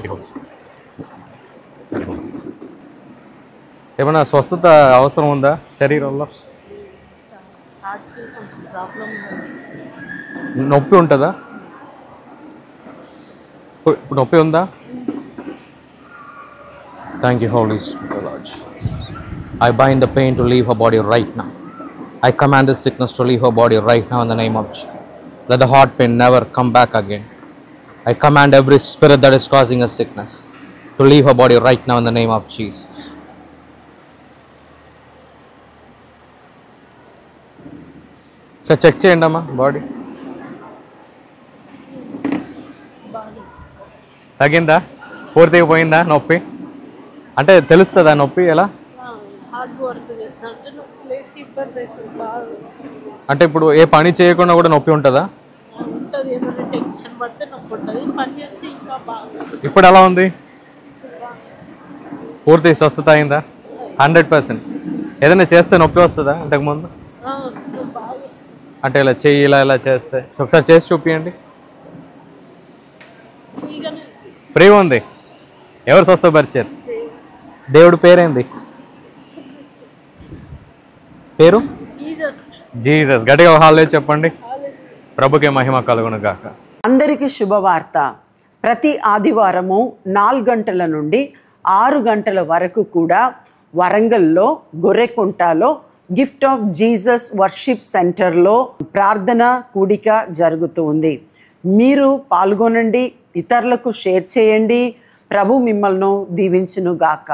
You. ఏమైనా స్వస్థత అవసరం ఉందా శరీరంలో? నొప్పి ఉంటుందా? ఇప్పుడు నొప్పి ఉందా? Thank you Holy Spirit. I bind the pain to leave her body right now. I command this sickness to leave her body right now in the name of Jesus. Let the heart pain never come back again. I command every spirit that is causing a sickness to leave her body right now in the name of Jesus. So check చేయండి అమ్మా body. తగ్గిందా? పూర్తిగా పోయిందా నొప్పి? అంటే తెలుస్తుందా నొప్పి ఎలా? అంటే ఇప్పుడు ఏ పని చేయకుండా కూడా నొప్పి ఉంటుందా? ఇప్పుడు ఎలా ఉంది? పూర్తి స్వస్థత అయిందా? 100%. ఏదైనా చేస్తే నొప్పి వస్తుందా అంతకుముందు? అంటే ఇలా చెయ్యి ఇలా చేస్తే ఒకసారి చేసి చూపియండి. ఫ్రీగా ఉంది. ఎవరు స్వస్థపరిచారు? దేవుడు పేరేంది? పేరు జీసస్. గట్టిగా హాలే చెప్పండి. ప్రభుకే మహిమ కలుగును గాక. అందరికీ శుభవార్త. ప్రతి ఆదివారము 4 గంటల నుండి 6 గంటల వరకు కూడా వరంగల్లో గొర్రెకుంటలో గిఫ్ట్ ఆఫ్ జీసస్ వర్షిప్ సెంటర్లో ప్రార్థన కూడిక జరుగుతూ ఉంది. మీరు పాల్గొనండి, ఇతరులకు షేర్ చేయండి. ప్రభు మిమ్మల్ని దీవించును గాక.